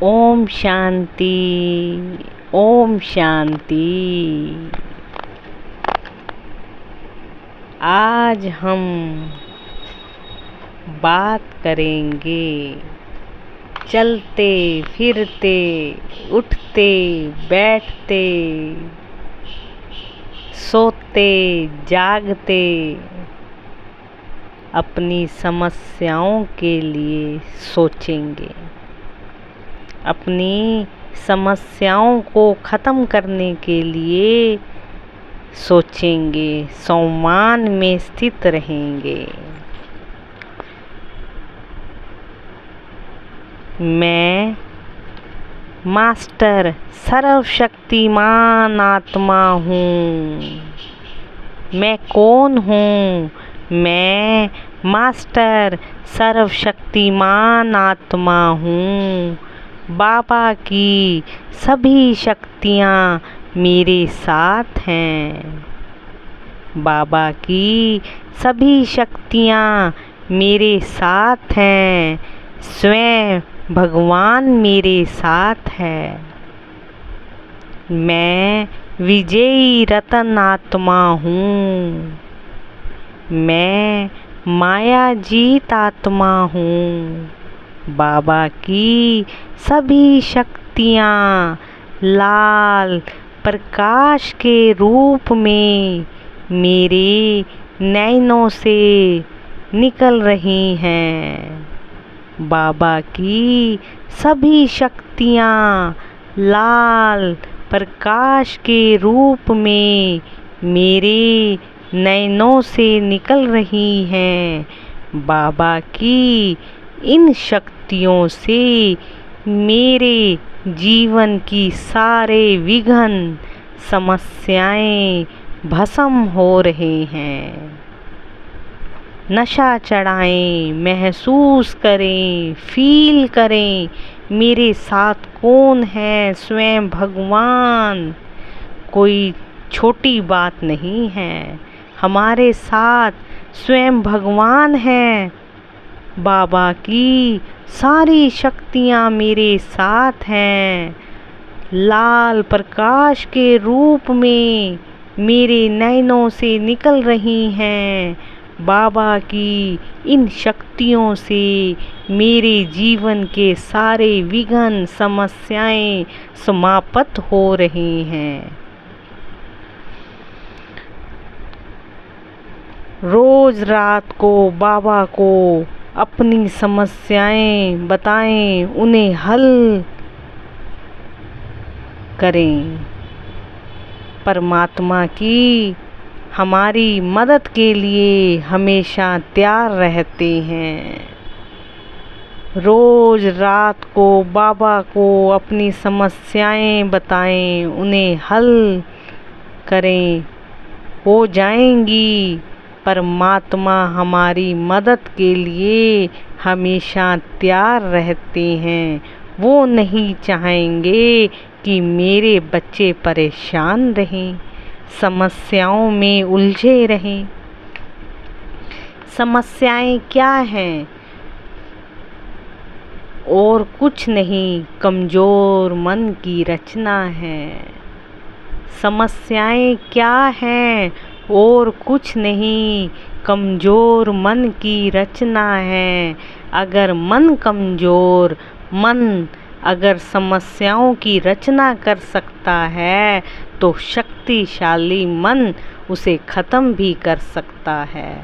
ओम शांति। ओम शांति। आज हम बात करेंगे चलते फिरते उठते बैठते सोते जागते अपनी समस्याओं के लिए सोचेंगे। अपनी समस्याओं को ख़त्म करने के लिए सोचेंगे, सम्मान में स्थित रहेंगे। मैं मास्टर सर्वशक्तिमान आत्मा हूँ। मैं कौन हूँ? मैं मास्टर सर्वशक्तिमान आत्मा हूँ। बाबा की सभी शक्तियाँ मेरे साथ हैं। बाबा की सभी शक्तियाँ मेरे साथ हैं। स्वयं भगवान मेरे साथ है। मैं विजयी रतन आत्मा हूँ। मैं माया जीत आत्मा हूँ। बाबा की सभी शक्तियाँ लाल प्रकाश के रूप में मेरे नैनों से निकल रही हैं। बाबा की सभी शक्तियाँ लाल प्रकाश के रूप में मेरे नैनों से निकल रही हैं। बाबा की इन शक्तियों से मेरे जीवन की सारे विघ्न समस्याएं भस्म हो रहे हैं। नशा चढ़ाएं, महसूस करें, फील करें मेरे साथ कौन है। स्वयं भगवान कोई छोटी बात नहीं है। हमारे साथ स्वयं भगवान हैं। बाबा की सारी शक्तियाँ मेरे साथ हैं। लाल प्रकाश के रूप में मेरे नैनों से निकल रही हैं। बाबा की इन शक्तियों से मेरे जीवन के सारे विघ्न समस्याएं समाप्त हो रही हैं। रोज रात को बाबा को अपनी समस्याएं बताएं, उन्हें हल करें। परमात्मा की हमारी मदद के लिए हमेशा तैयार रहते हैं। रोज रात को बाबा को अपनी समस्याएं बताएं, उन्हें हल करें, हो जाएंगी। परमात्मा हमारी मदद के लिए हमेशा तैयार रहते हैं। वो नहीं चाहेंगे कि मेरे बच्चे परेशान रहें, समस्याओं में उलझे रहें। समस्याएं क्या हैं? और कुछ नहीं, कमज़ोर मन की रचना है। समस्याएं क्या हैं? और कुछ नहीं, कमज़ोर मन की रचना है। अगर मन कमज़ोर मन अगर समस्याओं की रचना कर सकता है तो शक्तिशाली मन उसे ख़त्म भी कर सकता है।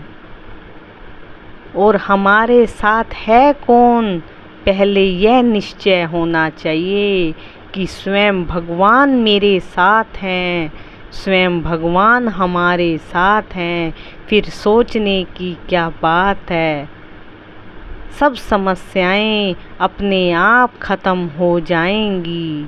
और हमारे साथ है कौन? पहले यह निश्चय होना चाहिए कि स्वयं भगवान मेरे साथ हैं। स्वयं भगवान हमारे साथ हैं। फिर सोचने की क्या बात है। सब समस्याएं अपने आप ख़त्म हो जाएंगी।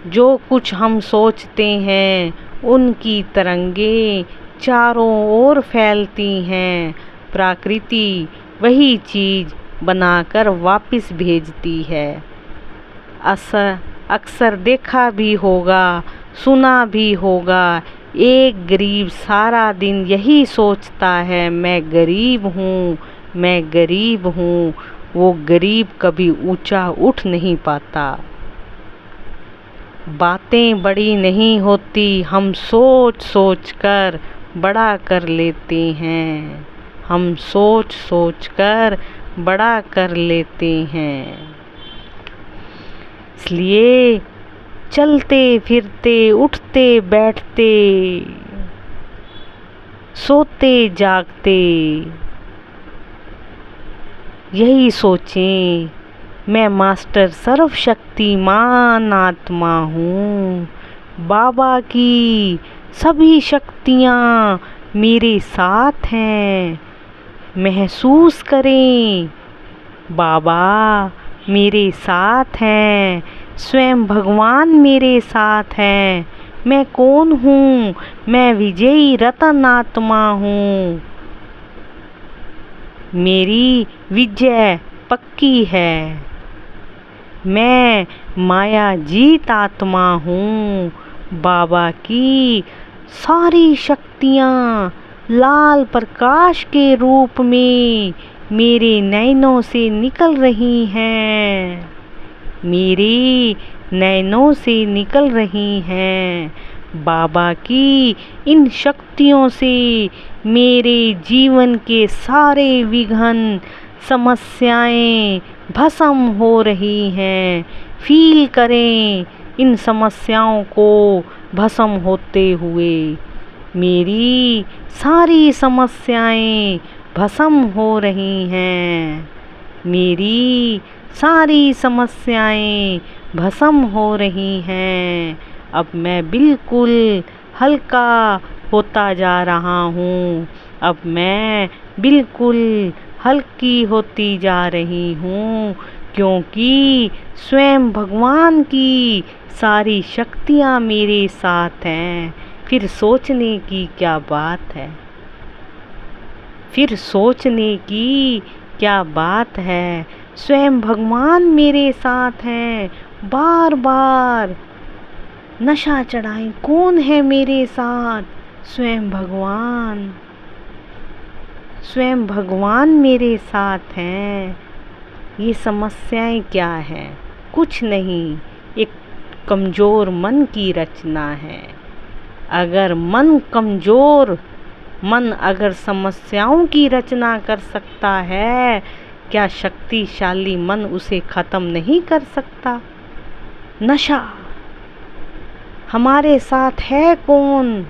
जो कुछ हम सोचते हैं उनकी तरंगें चारों ओर फैलती हैं। प्रकृति वही चीज़ बनाकर वापस भेजती है। अक्सर देखा भी होगा, सुना भी होगा, एक गरीब सारा दिन यही सोचता है, मैं गरीब हूँ, मैं गरीब हूँ। वो गरीब कभी ऊंचा उठ नहीं पाता। बातें बड़ी नहीं होती, हम सोच सोच कर बड़ा कर लेते हैं। हम सोच सोच कर बड़ा कर लेते हैं। इसलिए चलते फिरते उठते बैठते सोते जागते यही सोचें, मैं मास्टर सर्वशक्तिमान आत्मा हूँ। बाबा की सभी शक्तियाँ मेरे साथ हैं। महसूस करें, बाबा मेरे साथ हैं। स्वयं भगवान मेरे साथ हैं। मैं कौन हूँ? मैं विजयी रतन आत्मा हूँ। मेरी विजय पक्की है। मैं माया जीत आत्मा हूँ। बाबा की सारी शक्तियाँ लाल प्रकाश के रूप में मेरे नयनों से निकल रही हैं। मेरे नयनों से निकल रही हैं। बाबा की इन शक्तियों से मेरे जीवन के सारे विघ्न समस्याएं भस्म हो रही हैं। फील करें इन समस्याओं को भस्म होते हुए। मेरी सारी समस्याएं भस्म हो रही हैं। मेरी सारी समस्याएं भस्म हो रही हैं। अब मैं बिल्कुल हल्का होता जा रहा हूँ। अब मैं बिल्कुल हल्की होती जा रही हूँ, क्योंकि स्वयं भगवान की सारी शक्तियाँ मेरे साथ हैं। फिर सोचने की क्या बात है? फिर सोचने की क्या बात है? स्वयं भगवान मेरे साथ हैं। बार बार नशा चढ़ाएं, कौन है मेरे साथ? स्वयं भगवान। स्वयं भगवान मेरे साथ हैं। ये समस्याएं क्या हैं? कुछ नहीं, एक कमज़ोर मन की रचना है। अगर मन कमज़ोर मन अगर समस्याओं की रचना कर सकता है, क्या शक्तिशाली मन उसे ख़त्म नहीं कर सकता? नशा हमारे साथ है कौन?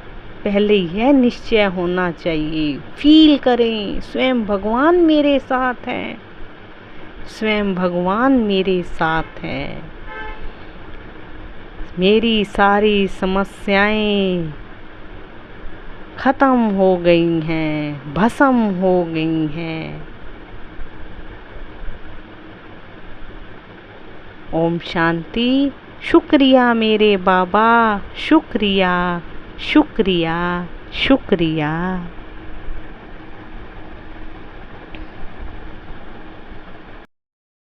पहले यह निश्चय होना चाहिए। फील करें, स्वयं भगवान मेरे साथ हैं। स्वयं भगवान मेरे साथ हैं। मेरी सारी समस्याएं ख़त्म हो गई हैं, भस्म हो गई हैं। ओम शांति। शुक्रिया मेरे बाबा, शुक्रिया शुक्रिया शुक्रिया।